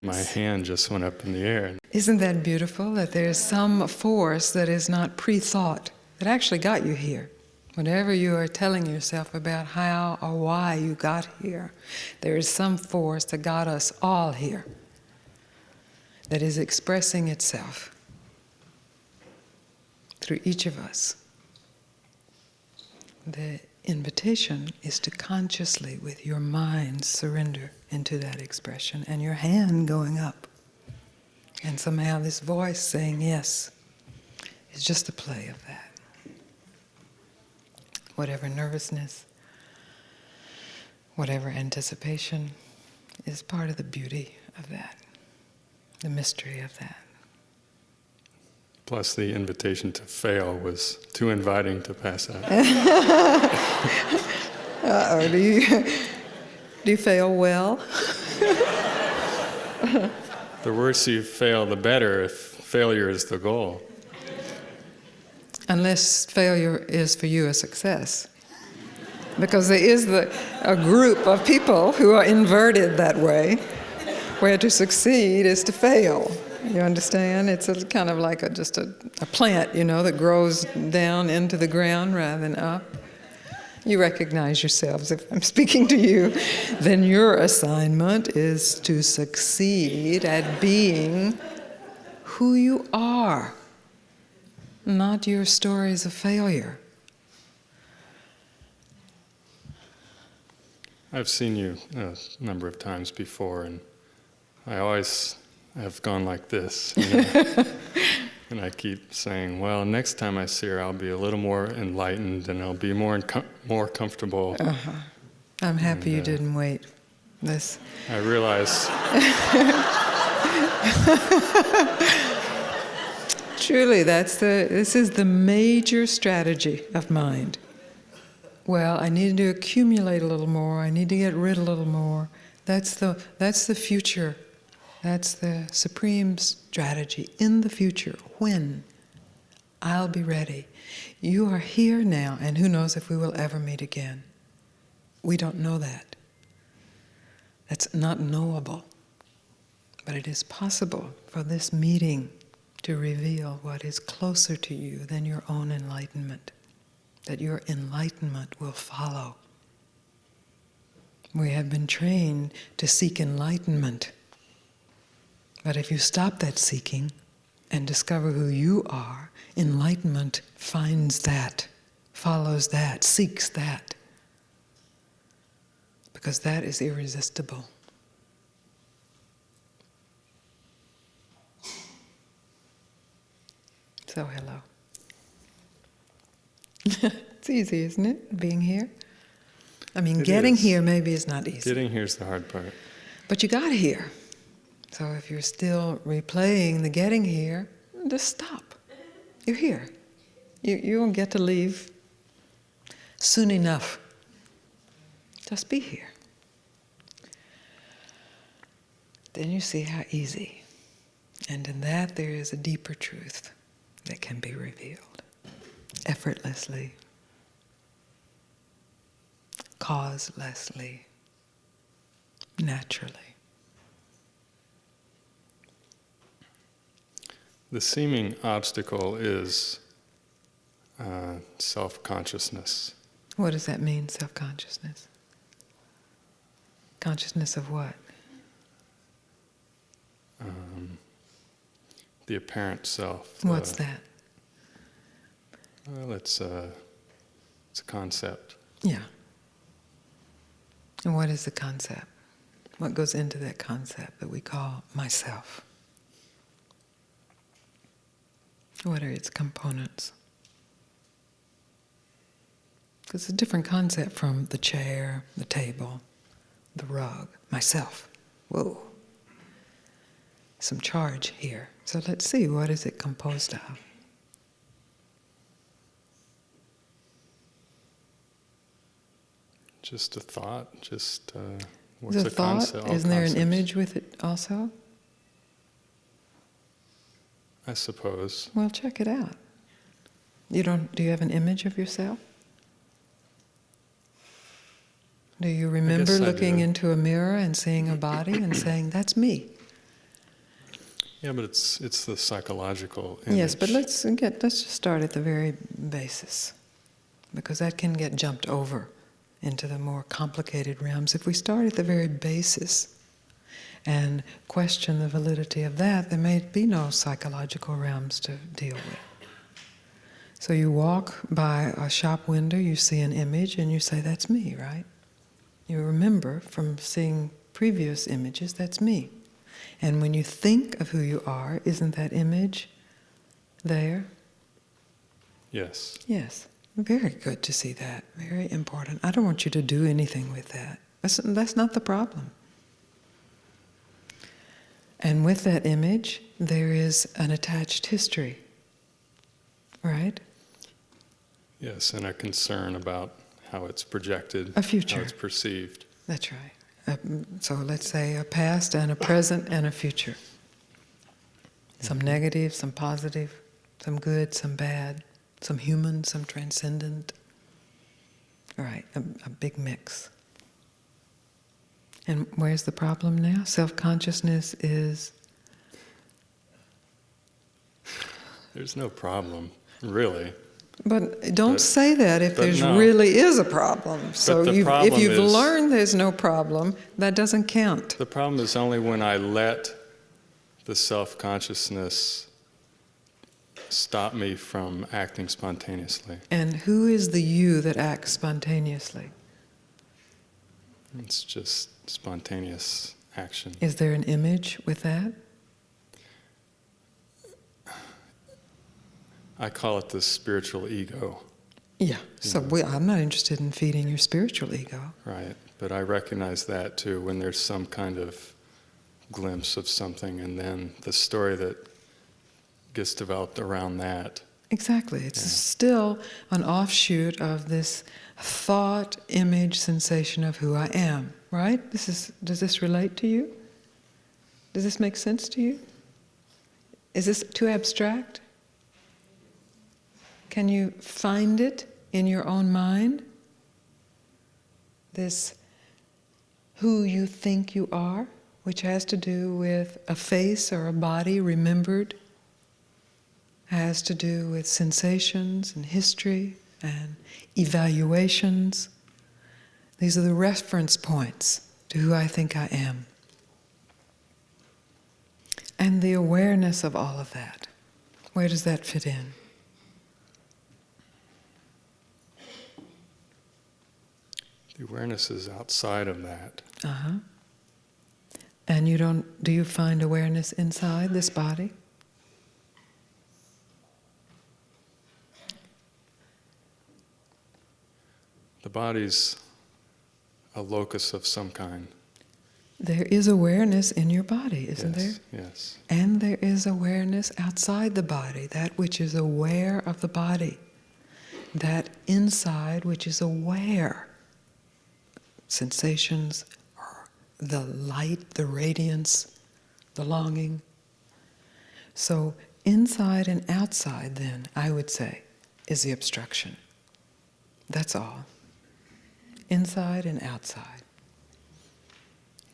My hand just went up in the air. Isn't that beautiful, that there's some force that is not pre-thought, that actually got you here? Whatever you are telling yourself about how or why you got here, there is some force that got us all here, that is expressing itself through each of us. The invitation is to consciously, with your mind, surrender into that expression, and your hand going up. And somehow this voice saying yes is just a play of that. Whatever nervousness, whatever anticipation is part of the beauty of that, the mystery of that. Plus the invitation to fail was too inviting to pass out. Uh-oh, do you fail well? The worse you fail, the better, if failure is the goal. Unless failure is for you a success. Because there is a group of people who are inverted that way, where to succeed is to fail. You understand? It's a kind of like just a plant, that grows down into the ground rather than up. You recognize yourselves. If I'm speaking to you, then your assignment is to succeed at being who you are, not your stories of failure. I've seen you a number of times before, and I always have gone like this. And I keep saying, well, next time I see her, I'll be a little more enlightened and I'll be more comfortable. Uh-huh. I'm happy you didn't wait. This. I realize. Truly, this is the major strategy of mind. Well, I need to accumulate a little more. I need to get rid a little more. That's the future. That's the supreme strategy in the future. When? I'll be ready. You are here now, and who knows if we will ever meet again. We don't know that. That's not knowable. But it is possible for this meeting to reveal what is closer to you than your own enlightenment. That your enlightenment will follow. We have been trained to seek enlightenment. But if you stop that seeking and discover who you are, enlightenment finds that, follows that, seeks that. Because that is irresistible. So hello. It's easy, isn't it, being here? I mean, getting here maybe is not easy. Getting here is the hard part. But you got here. So if you're still replaying the getting here, just stop. You're here. You won't get to leave soon enough. Just be here. Then you see how easy. And in that there is a deeper truth that can be revealed effortlessly, causelessly, naturally. The seeming obstacle is self-consciousness. What does that mean, self-consciousness? Consciousness of what? The apparent self. What's that? Well, it's a concept. Yeah. And what is the concept? What goes into that concept that we call myself? What are its components? Because it's a different concept from the chair, the table, the rug, myself. Whoa. Some charge here. So let's see, what is it composed of? Just a thought, just what's the a thought? concept? Isn't there an image with it also? I suppose. Well, check it out. Do you have an image of yourself? Do you remember looking into a mirror and seeing a body and saying, that's me? Yeah, but it's the psychological image. Yes, but let's just start at the very basis, because that can get jumped over into the more complicated realms. If we start at the very basis and question the validity of that, there may be no psychological realms to deal with. So you walk by a shop window, you see an image, and you say, that's me, right? You remember from seeing previous images, that's me. And when you think of who you are, isn't that image there? Yes. Yes. Very good to see that. Very important. I don't want you to do anything with that. That's not the problem. And with that image, there is an attached history, right? Yes, and a concern about how it's projected, A future. how it's perceived. That's right. So let's say a past and a present and a future. Some negative, some positive, some good, some bad, some human, some transcendent. All right, a big mix. And where's the problem now? Self-consciousness is... There's no problem, really. But don't say that if there's no. really is a problem. So the if problem you've is- learned there's no problem, that doesn't count. The problem is only when I let the self-consciousness stop me from acting spontaneously. And who is the you that acts spontaneously? It's just spontaneous action. Is there an image with that? I call it the spiritual ego, Yeah. So I'm not interested in feeding your spiritual ego. right? But I recognize that too when there's some kind of glimpse of something, and then the story that gets developed around that. Exactly. It's still an offshoot of this thought, image, sensation of who I am, right? Does this relate to you? Does this make sense to you? Is this too abstract? Can you find it in your own mind? This who you think you are, which has to do with a face or a body remembered, has to do with sensations and history and evaluations. These are the reference points to who I think I am. And the awareness of all of that. Where does that fit in? The awareness is outside of that. Uh-huh. And do you find awareness inside this body? The body's a locus of some kind. There is awareness in your body, isn't Yes, there? yes. And there is awareness outside the body, that which is aware of the body. That inside which is aware. Sensations, or the light, the radiance, the longing. So inside and outside, then, I would say, is the obstruction. That's all. Inside and outside.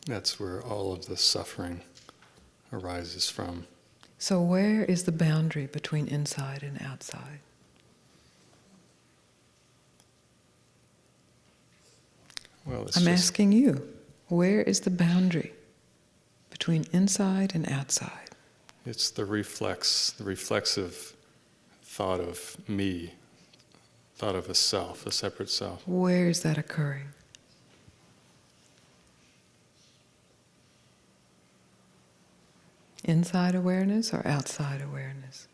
That's where all of the suffering arises from. So where is the boundary between inside and outside? Well, it's I'm just, asking you, where is the boundary between inside and outside? it's the reflexive thought of me, thought of a self, a separate self. Where is that occurring? Inside awareness or outside awareness?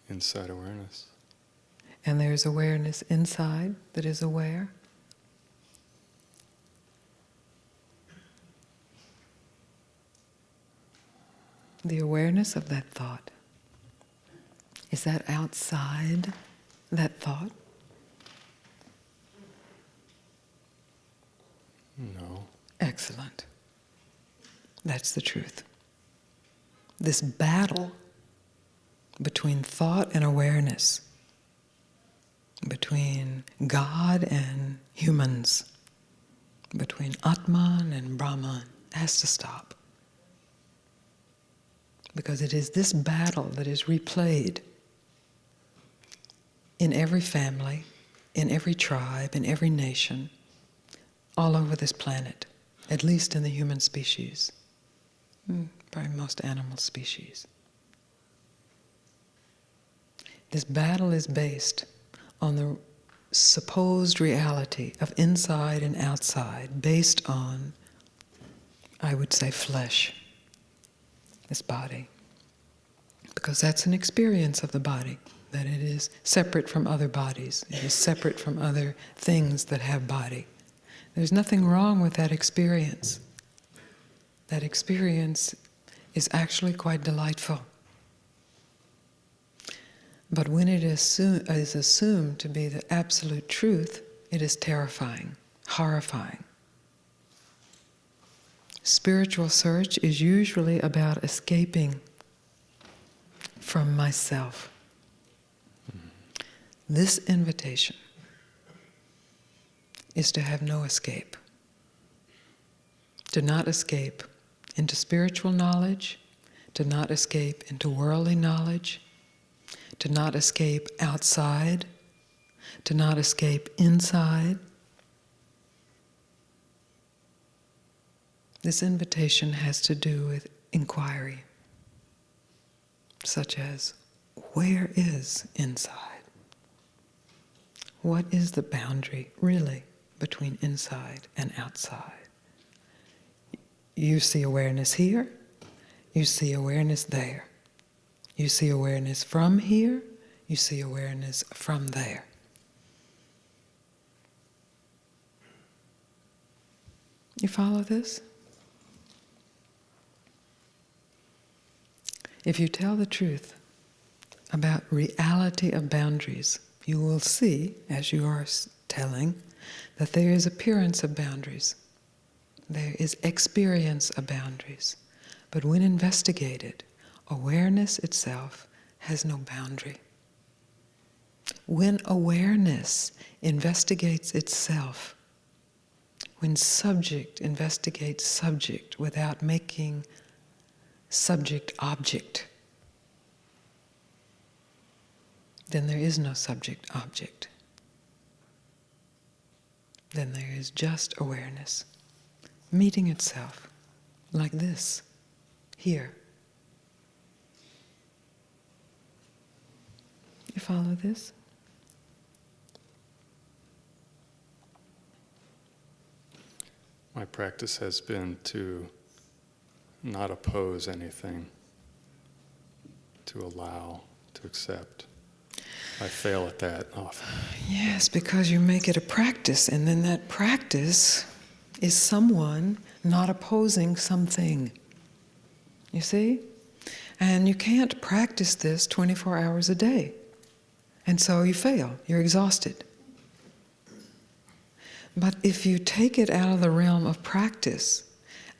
Inside awareness. And there's awareness inside that is aware? The awareness of that thought. Is that outside that thought? No. Excellent. That's the truth. This battle between thought and awareness, between God and humans, between Atman and Brahman, has to stop. Because it is this battle that is replayed in every family, in every tribe, in every nation, all over this planet, at least in the human species, probably most animal species. This battle is based on the supposed reality of inside and outside, based on, I would say, flesh, this body. Because that's an experience of the body, that it is separate from other bodies. It is separate from other things that have body. There's nothing wrong with that experience. That experience is actually quite delightful. But when it is assumed to be the absolute truth, it is terrifying, horrifying. Spiritual search is usually about escaping from myself. This invitation is to have no escape. To not escape into spiritual knowledge, to not escape into worldly knowledge, to not escape outside, to not escape inside. This invitation has to do with inquiry, such as, where is inside? What is the boundary, really, between inside and outside? You see awareness here, you see awareness there. You see awareness from here, you see awareness from there. You follow this? If you tell the truth about reality of boundaries, you will see, as you are telling, that there is appearance of boundaries. There is experience of boundaries. But when investigated, awareness itself has no boundary. When awareness investigates itself, when subject investigates subject without making subject object, then there is no subject object. Then there is just awareness, meeting itself like this, here. You follow this? My practice has been to not oppose anything, to allow, to accept. I fail at that often. Yes, because you make it a practice, and then that practice is someone not opposing something. You see? And you can't practice this 24 hours a day. And so you fail, you're exhausted. But if you take it out of the realm of practice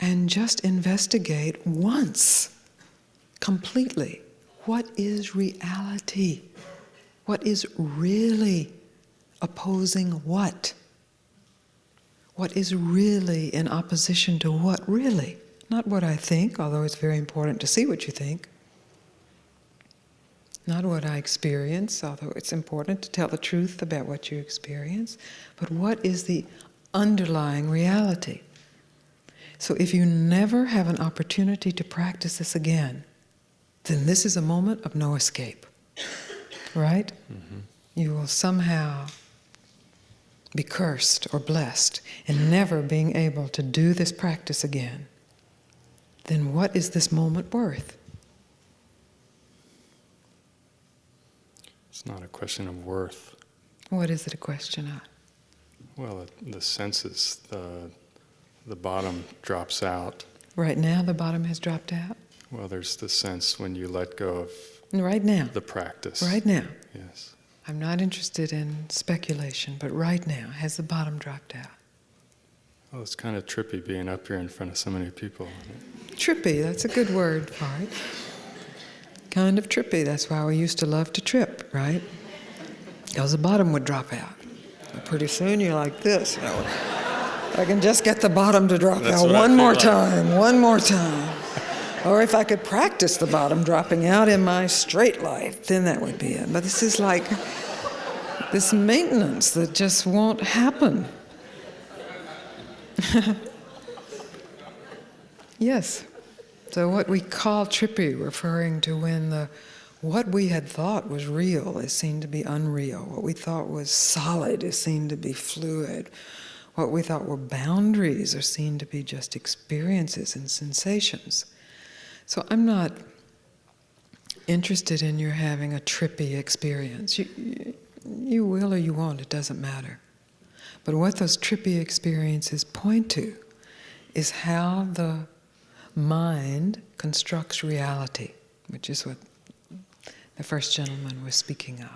and just investigate once, completely, what is reality? What is really opposing what? What is really in opposition to what? Really? Not what I think, although it's very important to see what you think. Not what I experience, although it's important to tell the truth about what you experience, but what is the underlying reality? So if you never have an opportunity to practice this again, then this is a moment of no escape, right? Mm-hmm. You will somehow be cursed or blessed in never being able to do this practice again. Then what is this moment worth? It's not a question of worth. What is it a question of? Well, the senses, the bottom drops out. Right now the bottom has dropped out? Well, there's the sense when you let go of right now. The practice. Right now. Yes. I'm not interested in speculation, but right now, has the bottom dropped out? Well, it's kind of trippy being up here in front of so many people. Trippy, that's a good word for it. Kind of trippy, that's why we used to love to trip, right? Because the bottom would drop out. And pretty soon you're like this, you know. I can just get the bottom to drop out one more time. Or if I could practice the bottom dropping out in my straight life, then that would be it. But this is like this maintenance that just won't happen. Yes. So what we call trippy, referring to when what we had thought was real is seen to be unreal. What we thought was solid is seen to be fluid. What we thought were boundaries are seen to be just experiences and sensations. So I'm not interested in your having a trippy experience. You will or you won't, it doesn't matter. But what those trippy experiences point to is how the mind constructs reality, which is what the first gentleman was speaking of.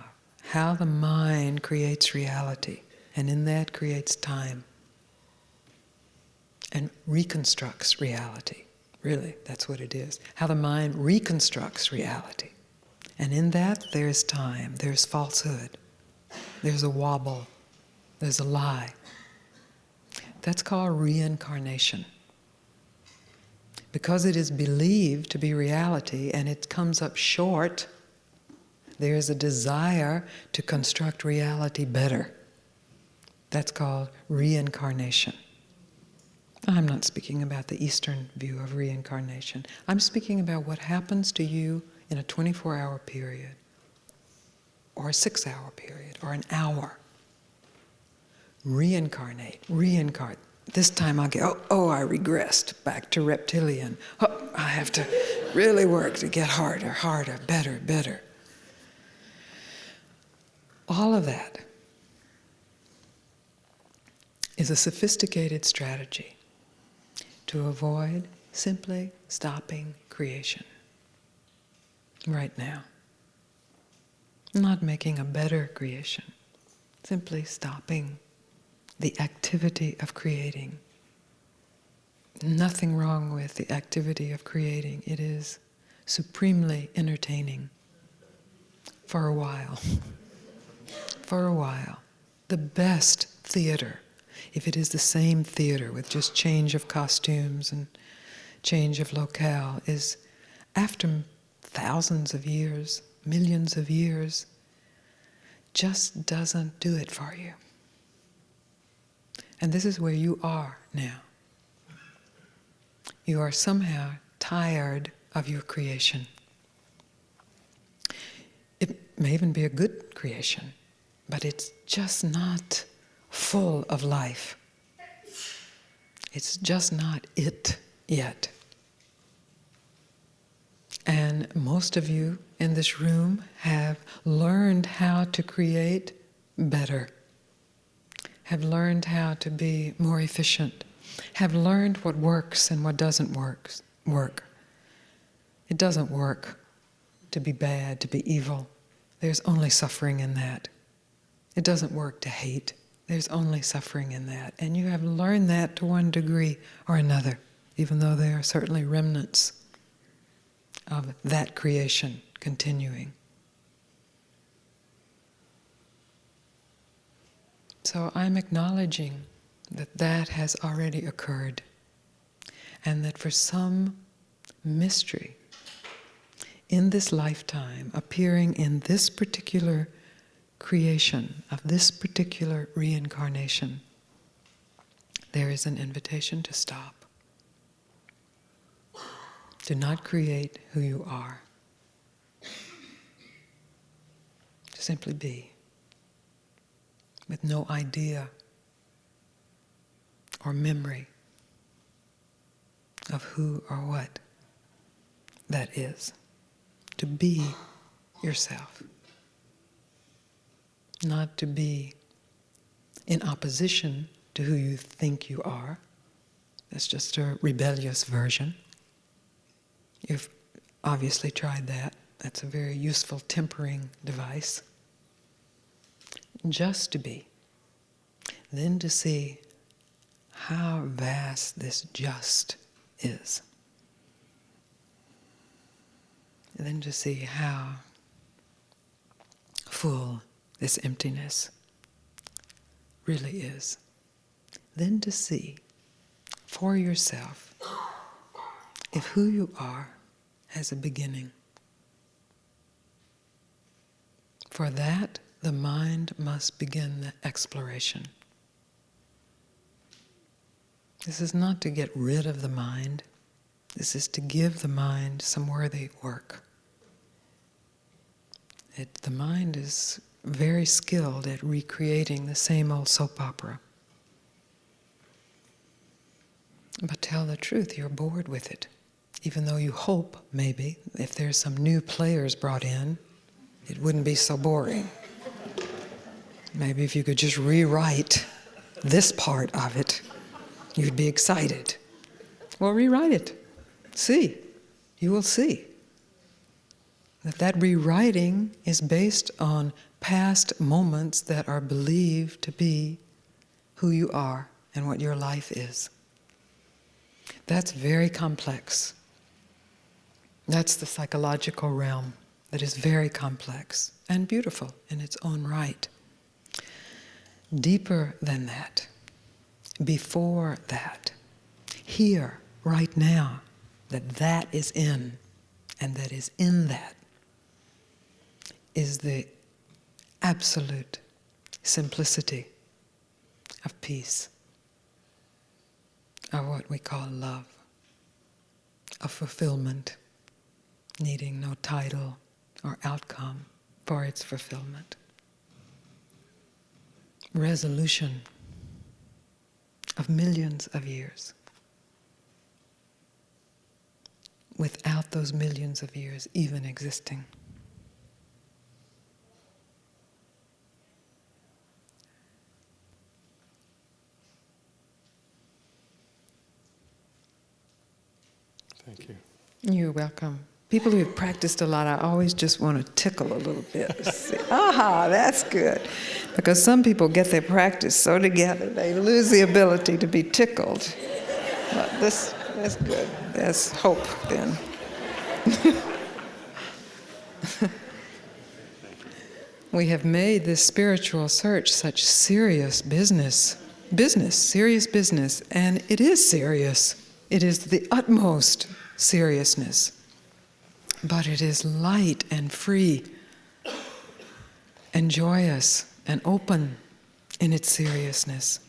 How the mind creates reality, and in that creates time, and reconstructs reality. Really, that's what it is. How the mind reconstructs reality. And in that, there's time, there's falsehood, there's a wobble, there's a lie. That's called reincarnation. Because it is believed to be reality and it comes up short, there is a desire to construct reality better. That's called reincarnation. I'm not speaking about the Eastern view of reincarnation. I'm speaking about what happens to you in a 24-hour period, or a 6-hour period, or an hour. Reincarnate. This time I'll get, I regressed back to reptilian. Oh, I have to really work to get harder, better. All of that is a sophisticated strategy to avoid simply stopping creation right now. Not making a better creation, simply stopping the activity of creating. Nothing wrong with the activity of creating. It is supremely entertaining for a while. For a while. The best theater, if it is the same theater with just change of costumes and change of locale, is after thousands of years, millions of years, just doesn't do it for you. And this is where you are now. You are somehow tired of your creation. It may even be a good creation, but it's just not full of life. It's just not it yet. And most of you in this room have learned how to create better, have learned how to be more efficient, have learned what works and what doesn't work. It doesn't work to be bad, to be evil. There's only suffering in that. It doesn't work to hate. There's only suffering in that. And you have learned that to one degree or another, even though there are certainly remnants of that creation continuing. So I'm acknowledging that that has already occurred, and that for some mystery in this lifetime, appearing in this particular creation, of this particular reincarnation, there is an invitation to stop. To not create who you are. To simply be. With no idea or memory of who or what that is. To be yourself. Not to be in opposition to who you think you are. That's just a rebellious version. You've obviously tried that. That's a very useful tempering device. Just to be. Then to see how vast this just is. And then to see how full this emptiness really is. Then to see for yourself if who you are as a beginning. For that, the mind must begin the exploration. This is not to get rid of the mind. This is to give the mind some worthy work. The mind is very skilled at recreating the same old soap opera. But tell the truth, you're bored with it. Even though you hope, maybe, if there's some new players brought in, it wouldn't be so boring. Maybe if you could just rewrite this part of it, you'd be excited. Well, rewrite it. See. You will see that rewriting is based on past moments that are believed to be who you are and what your life is. That's very complex. That's the psychological realm that is very complex and beautiful in its own right. Deeper than that, before that, here, right now, that is in, and that is in that, is the absolute simplicity of peace, of what we call love, of fulfillment, needing no title or outcome for its fulfillment. Resolution of millions of years, without those millions of years even existing. Thank you. You're welcome. People who have practiced a lot, I always just want to tickle a little bit. See, aha, that's good. Because some people get their practice so together, they lose the ability to be tickled. But that's good. There's hope then. We have made this spiritual search such serious business, serious business, and it is serious. It is the utmost seriousness. But it is light and free and joyous and open in its seriousness.